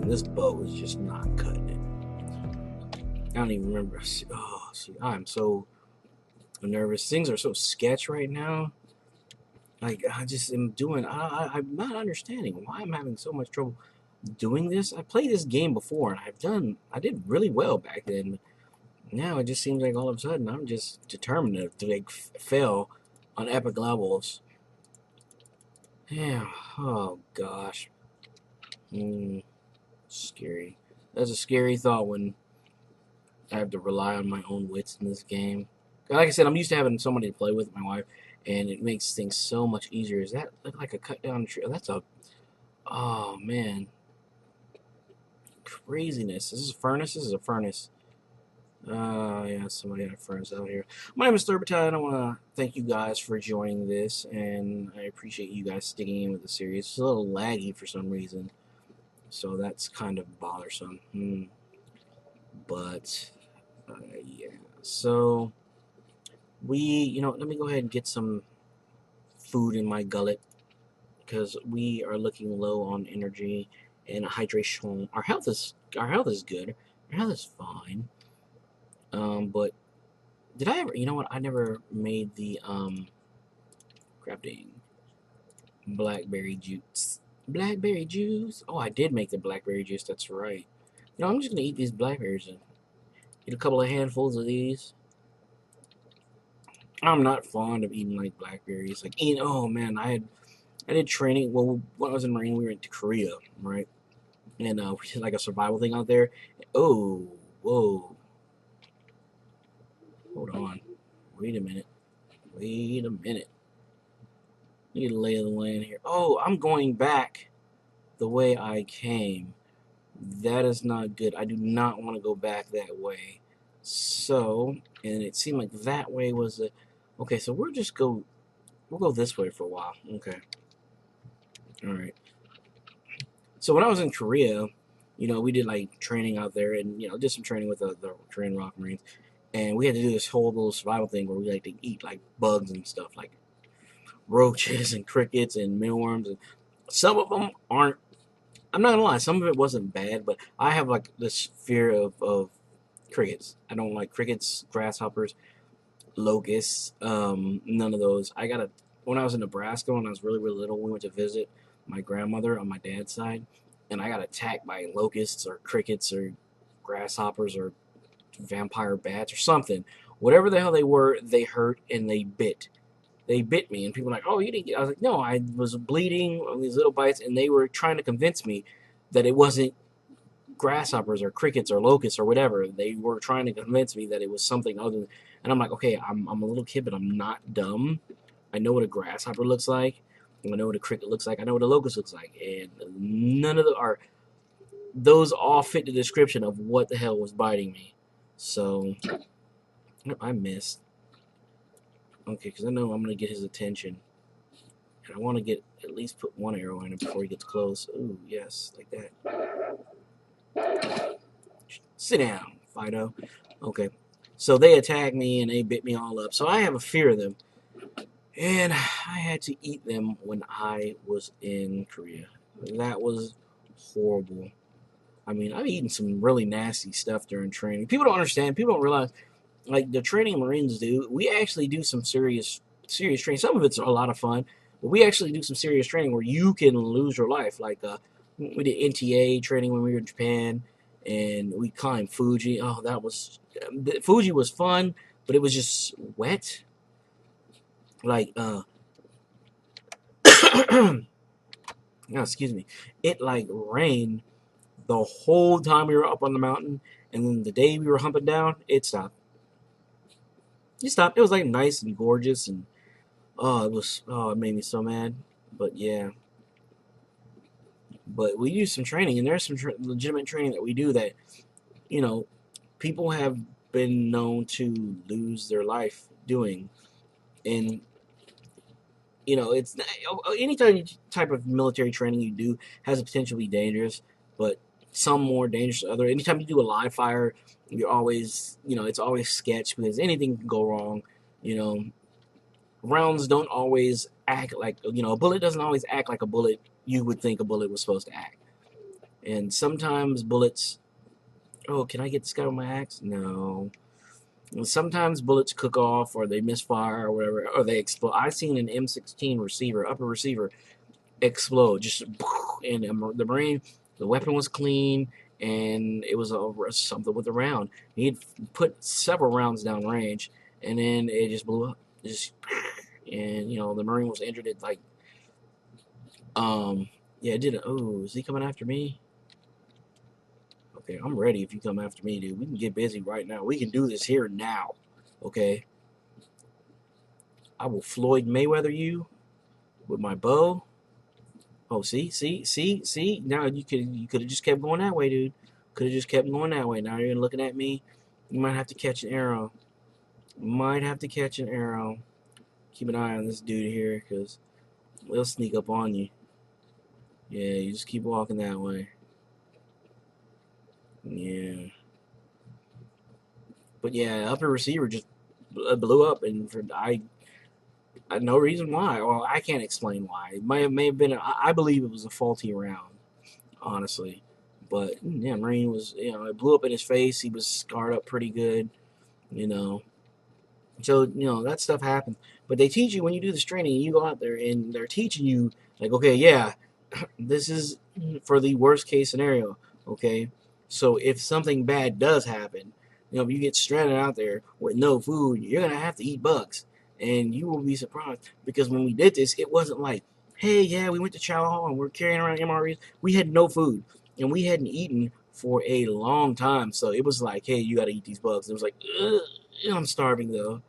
and this bow is just not cutting it. I don't even remember. Oh, see, I'm so nervous. Things are so sketch right now. Like, I just am doing. I'm not understanding why I'm having so much trouble doing this. I played this game before, and I did really well back then. Now it just seems like all of a sudden I'm just determined to like fail on epic levels. Yeah. Oh gosh. Scary. That's a scary thought when I have to rely on my own wits in this game. Like I said, I'm used to having somebody to play with, my wife, and it makes things so much easier. Is that look like a cut down tree? That's a. Oh man, craziness. This is a furnace. This is a furnace. Yeah, somebody had a furnace out here. My name is Third Battalion. I want to thank you guys for joining this, and I appreciate you guys sticking in with the series. It's a little laggy for some reason, so that's kind of bothersome. But yeah, so let me go ahead and get some food in my gullet because we are looking low on energy and hydration. Our health is good. Our health is fine. But did I ever? You know what? I never made the crafting blackberry juice. Blackberry juice. Oh, I did make the blackberry juice. That's right. I'm just gonna eat these blackberries and eat a couple of handfuls of these. I'm not fond of eating like blackberries. Like eating. Oh man, I did training. Well, when I was in Marine, we went to Korea, right? And we did like a survival thing out there. Oh, whoa, hold on, wait a minute, wait a minute. Need to lay the land here. Oh, I'm going back the way I came. That is not good. I do not want to go back that way. So, and it seemed like that way was the. Okay, so we'll go this way for a while. Okay, all right. So when I was in Korea, we did like training out there, and did some training with the Korean Rock Marines, and we had to do this whole little survival thing where we like to eat like bugs and stuff, like roaches and crickets and mealworms, and some of them aren't. I'm not gonna lie, some of it wasn't bad, but I have like this fear of crickets. I don't like crickets, grasshoppers, locusts, none of those. When I was in Nebraska, when I was really, really little, we went to visit my grandmother on my dad's side, and I got attacked by locusts or crickets or grasshoppers or vampire bats or something. Whatever the hell they were, they hurt and they bit. They bit me, and people were like, "Oh, you didn't get." I was like, "No, I was bleeding on these little bites," and they were trying to convince me that it wasn't grasshoppers or crickets or locusts or whatever. They were trying to convince me that it was something other than. And I'm like, okay, I'm a little kid, but I'm not dumb. I know what a grasshopper looks like. I know what a cricket looks like. I know what a locust looks like, and none of those all fit the description of what the hell was biting me. So I missed. Okay, because I know I'm gonna get his attention, and I want to get at least put one arrow in him before he gets close. Ooh, yes, like that. Sit down, Fido. Okay, so they attacked me and they bit me all up. So I have a fear of them. And I had to eat them when I was in Korea. That was horrible. I mean, I've eaten some really nasty stuff during training. People don't understand. People don't realize, like the training Marines do. We actually do some serious training. Some of it's a lot of fun, but we actually do some serious training where you can lose your life. Like we did NTA training when we were in Japan, and we climbed Fuji. Oh, Fuji was fun, but it was just wet. Like excuse me, it like rained the whole time we were up on the mountain, and then the day we were humping down, it stopped. It stopped. It was like nice and gorgeous, and it made me so mad. But yeah, but we use some training, and there's some legitimate training that we do that you know people have been known to lose their life doing, and it's any type of military training you do has the potential to be dangerous, but some more dangerous than other. Anytime you do a live fire, you're always, it's always sketch because anything can go wrong. You know, rounds don't always act like, a bullet doesn't always act like a bullet you would think a bullet was supposed to act. And sometimes bullets. Oh, can I get this guy with my axe? No. And sometimes bullets cook off, or they misfire, or whatever, or they explode. I've seen an M16 receiver, upper receiver, explode. Just and the Marine, the weapon was clean, and it was something with a round. He'd put several rounds down range, and then it just blew up. Just and the Marine was injured. It like yeah, it did. Oh, is he coming after me? Okay, I'm ready if you come after me, dude. We can get busy right now. We can do this here now. Okay, I will Floyd Mayweather you with my bow. Oh, see. Now you could have just kept going that way, dude. Could have just kept going that way. Now you're looking at me. You might have to catch an arrow. Might have to catch an arrow. Keep an eye on this dude here, cause they'll sneak up on you. Yeah, you just keep walking that way. Yeah. But yeah, upper receiver just blew up, and I had no reason why. Well, I can't explain why. It may have been. I believe it was a faulty round, honestly. But yeah, Marine was. It blew up in his face. He was scarred up pretty good. You know, so that stuff happens. But they teach you when you do this training. You go out there and they're teaching you like, okay, yeah, this is for the worst case scenario. Okay, so if something bad does happen, if you get stranded out there with no food, you're gonna have to eat bugs, and you will be surprised because when we did this, it wasn't like, hey, yeah, we went to Chow Hall and we're carrying around MREs. We had no food and we hadn't eaten for a long time, so it was like, hey, you got to eat these bugs. It was like, ugh, I'm starving though,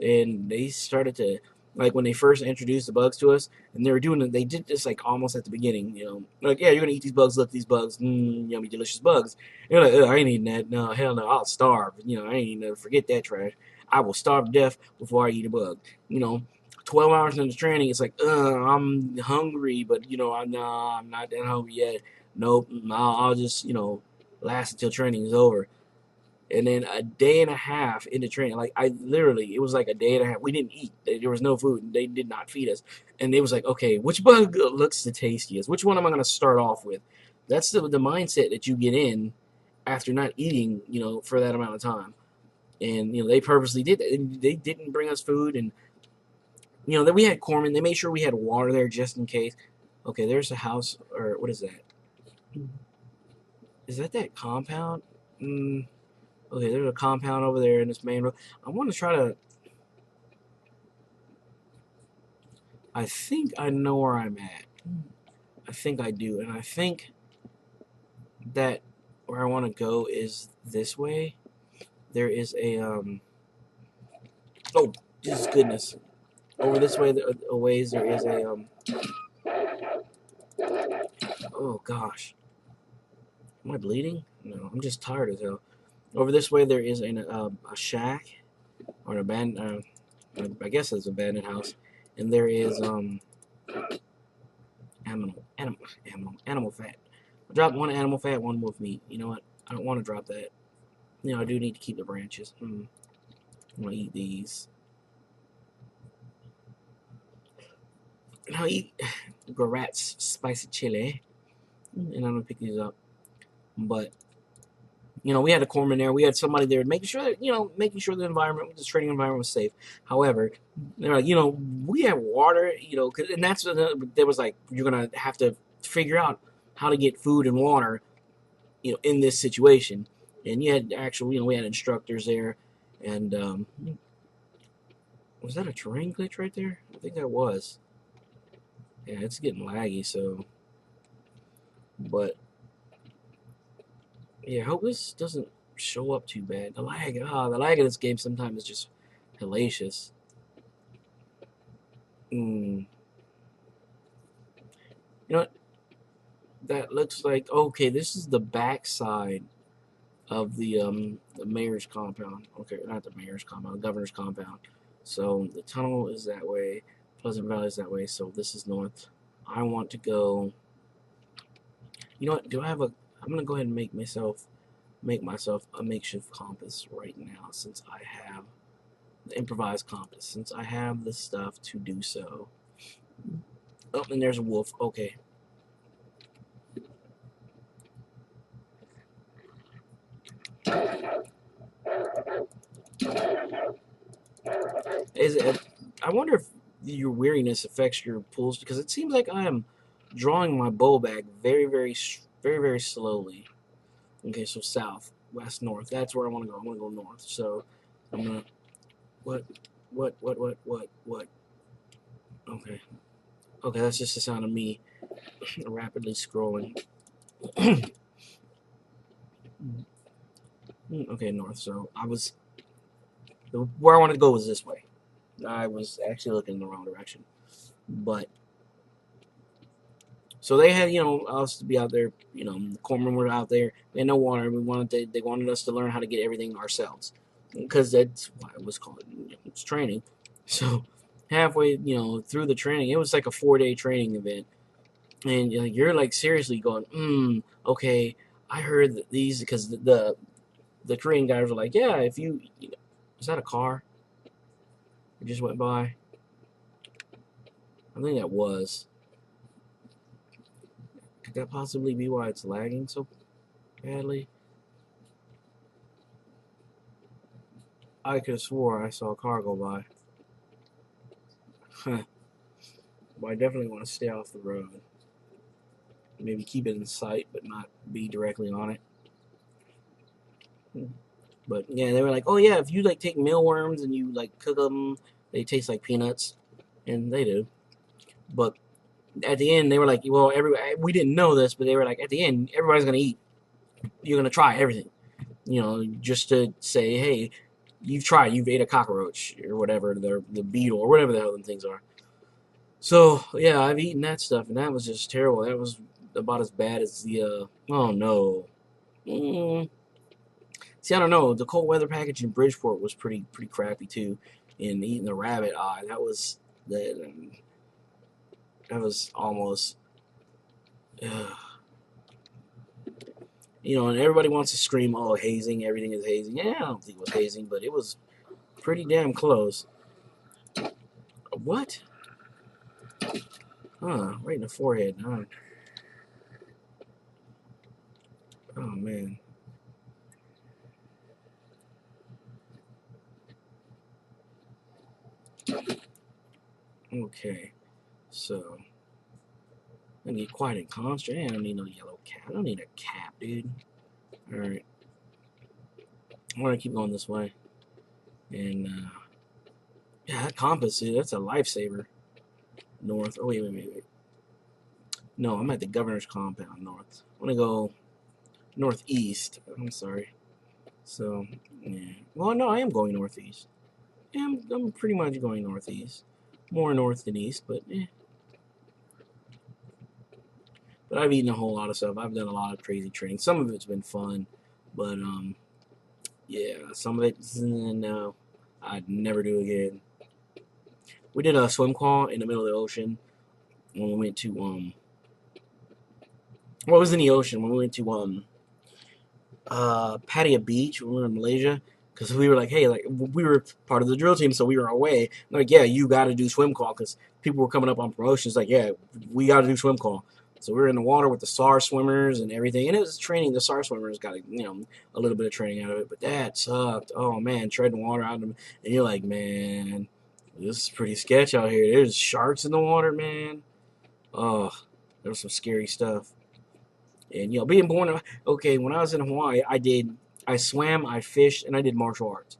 and they started to like when they first introduced the bugs to us, and they were doing it. They did this like almost at the beginning, like yeah, you're gonna eat these bugs. Look, these bugs, yummy, delicious bugs. And you're like, ugh, I ain't eating that. No, hell no, I'll starve. I ain't eating that. Forget that trash. I will starve to death before I eat a bug. 12 hours into training, it's like, I'm hungry, but I'm not that hungry yet. Nope, I'll just last until training is over. And then a day and a half into training, like I literally, it was like a day and a half. We didn't eat. There was no food. They did not feed us. And it was like, okay, which bug looks the tastiest? Which one am I going to start off with? That's the mindset that you get in after not eating, for that amount of time. And they purposely did that. They didn't bring us food, and that we had cornmeal. They made sure we had water there just in case. Okay, there's a house, or what is that? Is that compound? Okay, there's a compound over there in this main road. I want to try to. I think I know where I'm at. I think I do, and I think that where I want to go is this way. There is Oh, Jesus goodness! Over this way, a ways there is a. Oh gosh, am I bleeding? No, I'm just tired as hell. Over this way, there is a shack or an abandoned. I guess it's an abandoned house, and there is animal fat. I dropped one animal fat, one wolf meat. You know what? I don't want to drop that. I do need to keep the branches. I'm gonna eat these. And I'll eat Garat's spicy chili, and I'm gonna pick these up. But we had a corpsman there. We had somebody there making sure that making sure the environment, the training environment was safe. However, they're like, we have water, and that's there was like you're gonna have to figure out how to get food and water, in this situation. And you had actual, we had instructors there, and was that a terrain glitch right there? I think that was. Yeah, it's getting laggy, so. But yeah, I hope this doesn't show up too bad. The lag in this game sometimes is just hellacious. You know what? That looks like okay. This is the back side of the mayor's compound. Okay, not the mayor's compound, the governor's compound. So the tunnel is that way. Pleasant Valley is that way. So this is north. I want to go. You know what? Do I have a? I'm gonna go ahead and make myself a makeshift compass right now, since I have the improvised compass. Since I have the stuff to do so. Oh, and there's a wolf. Okay. Is it, I wonder if your weariness affects your pulls because it seems like I am drawing my bow back very slowly. Okay, so south, west, north. That's where I want to go. I want to go north. So I'm gonna what, what? Okay, okay. That's just the sound of me rapidly scrolling. Okay, north. So where I wanted to go was this way. I was actually looking in the wrong direction, but so they had, us to be out there. The corpsmen were out there. They had no water. They wanted us to learn how to get everything ourselves, because that's why it was called. It's training. So halfway, through the training, it was like a 4-day training event, and you're like seriously going, okay. I heard that these because the Korean guys were like, yeah, if is that a car? It just went by. I think that was. Could that possibly be why it's lagging so badly? I could have swore I saw a car go by. Huh. But I definitely want to stay off the road. Maybe keep it in sight, but not be directly on it. But yeah, they were like, oh yeah, if you like take mealworms and you like cook them, they taste like peanuts, and they do. But at the end, they were like, well, we didn't know this, but they were like, at the end, everybody's gonna eat. You're gonna try everything, just to say, hey, you've ate a cockroach or whatever, the beetle or whatever the hell them things are. So yeah, I've eaten that stuff, and that was just terrible. That was about as bad as the oh no. Mm. See, I don't know. The cold weather package in Bridgeport was pretty crappy too. And eating the rabbit eye, that was almost. Uh, and everybody wants to scream, "Oh, hazing! Everything is hazing." Yeah, I don't think it was hazing, but it was pretty damn close. What? Huh? Right in the forehead. Huh? Oh man. Okay. So I need quiet and concentrate. I don't need no yellow cap. I don't need a cap, dude. All right. I'm gonna keep going this way. And yeah, that compass, dude, that's a lifesaver. North. Oh wait. No, I'm at the governor's compound north. I'm gonna go northeast. I'm sorry. So yeah. Well, no, I am going northeast. Yeah, I'm pretty much going northeast. More north than east, but eh. But I've eaten a whole lot of stuff. I've done a lot of crazy training. Some of it's been fun, but yeah, some of it no, I'd never do again. We did a swim call in the middle of the ocean when we went to what was in the ocean when we went to Pattaya Beach when we were in Malaysia, because we were like, hey, like we were part of the drill team, so we were away. Like, yeah, you got to do swim call because people were coming up on promotions. Like, yeah, we got to do swim call. So we were in the water with the SAR swimmers and everything, and it was training. The SAR swimmers got a little bit of training out of it, but that sucked. Oh man, treading water out of them, and you're like, man, this is pretty sketch out here. There's sharks in the water, man. Oh, there was some scary stuff. And being born, okay, when I was in Hawaii, I swam, I fished, and I did martial arts.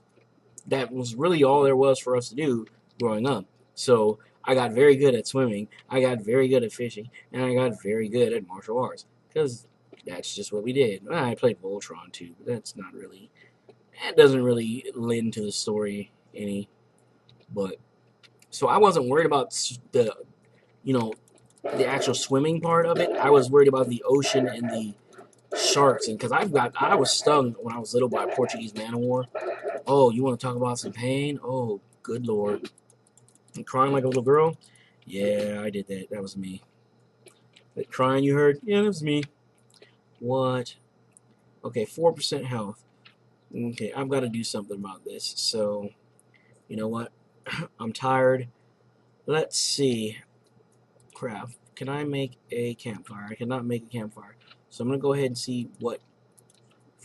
That was really all there was for us to do growing up. So I got very good at swimming, I got very good at fishing, and I got very good at martial arts because that's just what we did. I played Voltron too, but that doesn't really lend to the story any. But so I wasn't worried about you know the actual swimming part of it. I was worried about the ocean and the sharks, and because I was stung when I was little by a Portuguese man o' war. Oh, you want to talk about some pain? Oh, good lord! And crying like a little girl. Yeah, I did that. That was me. That crying you heard? Yeah, that was me. What? Okay, 4% health. Okay, I've got to do something about this. So, you know what? I'm tired. Let's see. Crap. Can I make a campfire? I cannot make a campfire. So I'm gonna go ahead and see what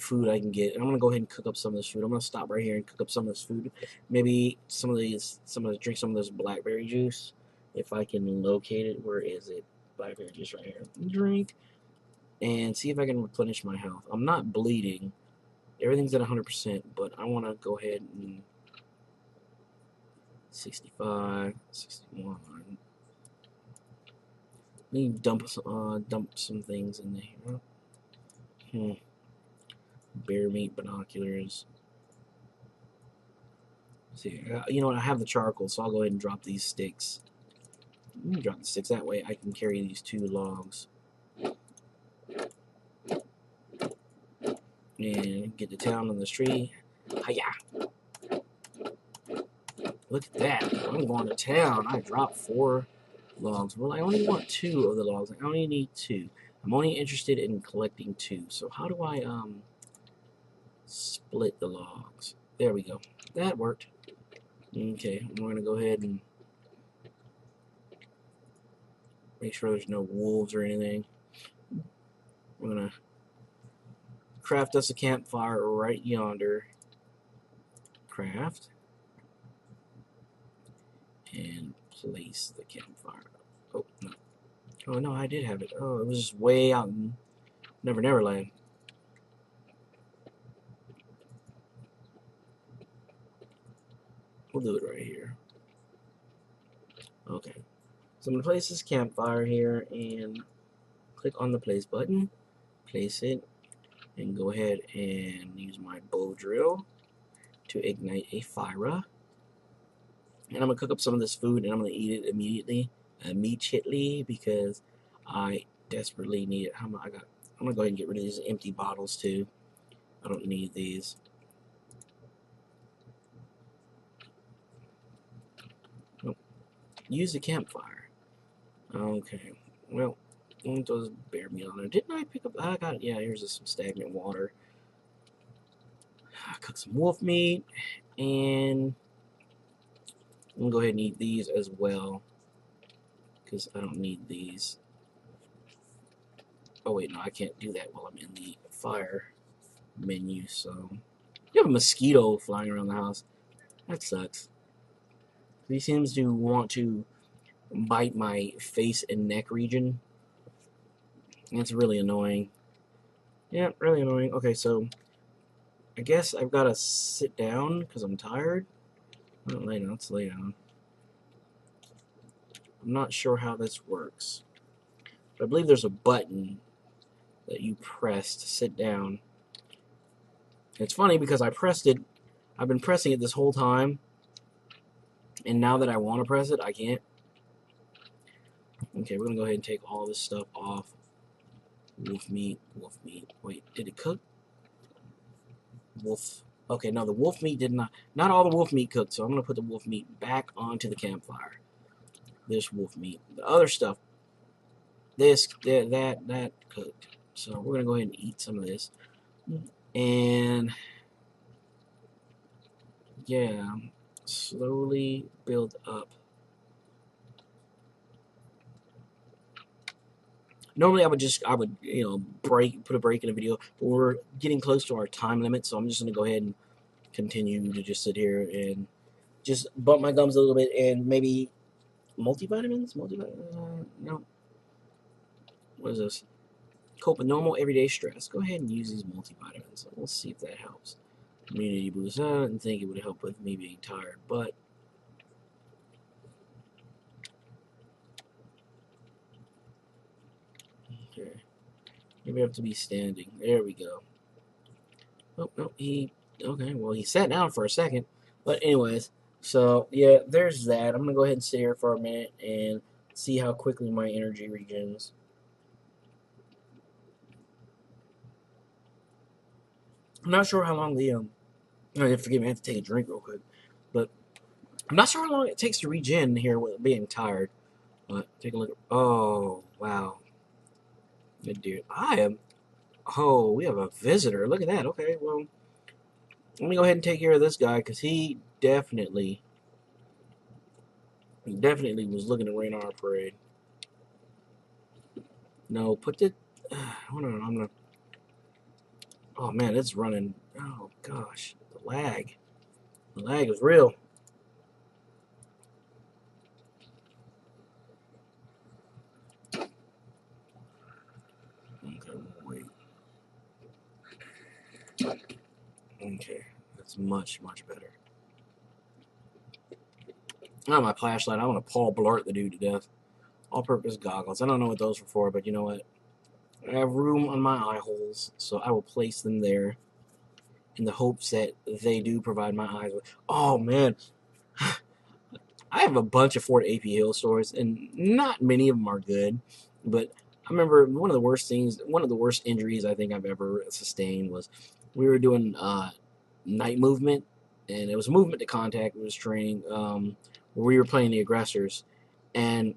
food I can get. I'm gonna go ahead and cook up some of this food. I'm gonna stop right here and cook up some of this food. Maybe drink some of this blackberry juice if I can locate it. Where is it? Blackberry juice right here. Drink and see if I can replenish my health. I'm not bleeding. Everything's at 100%, but I want to go ahead and 65, 61. Need to dump some things in there. Bear meat, binoculars. See, you know what? I have the charcoal, so I'll go ahead and drop these sticks. Drop the sticks that way. I can carry these 2 logs and get to town on this tree. Hiya! Look at that! I'm going to town. I dropped 4 logs. Well, I only want 2 of the logs. I only need 2. I'm only interested in collecting 2. So how do I split the logs? There we go. That worked. Okay, we're gonna go ahead and make sure there's no wolves or anything. We're gonna craft us a campfire right yonder. Craft and place the campfire. Oh no! Oh no! I did have it. Oh, it was just way out in Never Land. We'll do it right here. Okay. So I'm gonna place this campfire here and click on the place button. Place it and go ahead and use my bow drill to ignite a fire. And I'm gonna cook up some of this food and I'm gonna eat it immediately because I desperately need it. I'm gonna go ahead and get rid of these empty bottles too. I don't need these. Oh, use the campfire. Okay. Well, those bear meat on there. Didn't I pick up? I got it. Yeah. Here's some stagnant water. I cook some wolf meat and I'm gonna go ahead and eat these as well because I don't need these. Oh wait, no, I can't do that while I'm in the fire menu. So you have a mosquito flying around the house. That sucks. He seems to want to bite my face and neck region. That's really annoying. Yeah, really annoying. Okay, so I guess I've got to sit down because I'm tired. Oh, lay down. Let's lay down. I'm not sure how this works. But I believe there's a button that you press to sit down. It's funny because I pressed it. I've been pressing it this whole time. And now that I want to press it, I can't. Okay, we're going to go ahead and take all this stuff off. Wolf meat, wolf meat. Wait, did it cook? Wolf. Okay, no, the wolf meat did not all the wolf meat cooked, so I'm going to put the wolf meat back onto the campfire. This wolf meat. The other stuff, that cooked. So we're going to go ahead and eat some of this. And, yeah, slowly build up. Normally I would put a break in a video, but we're getting close to our time limit, so I'm just going to go ahead and continue to just sit here and just bump my gums a little bit and maybe multivitamins? No. What is this? Cope with normal everyday stress. Go ahead and use these multivitamins. We'll see if that helps. Immunity boost. I didn't think it would help with me being tired, but okay. Maybe I have to be standing. There we go. Oh, no, okay, well, he sat down for a second. But anyways, so, yeah, there's that. I'm going to go ahead and sit here for a minute and see how quickly my energy regens. I'm not sure how long forgive me, I have to take a drink real quick. But I'm not sure how long it takes to regen here with being tired. But take a look. Oh, wow. Good dude. Oh, we have a visitor. Look at that. Okay, well, let me go ahead and take care of this guy because he definitely was looking to rain on our parade. No, put the. Hold on, I'm gonna. Oh man, it's running. Oh gosh, the lag. The lag is real. Okay, wait. Okay, that's much better. Oh, my flashlight. I want to Paul Blart the dude to death. All-purpose goggles. I don't know what those are for, but you know what? I have room on my eye holes, so I will place them there in the hopes that they do provide my eyes with. Oh man, I have a bunch of Ford AP Hill stories, and not many of them are good. But I remember one of the worst things, one of the worst injuries I think I've ever sustained was we were doing night movement, and it was movement to contact. It was training where we were playing the aggressors, and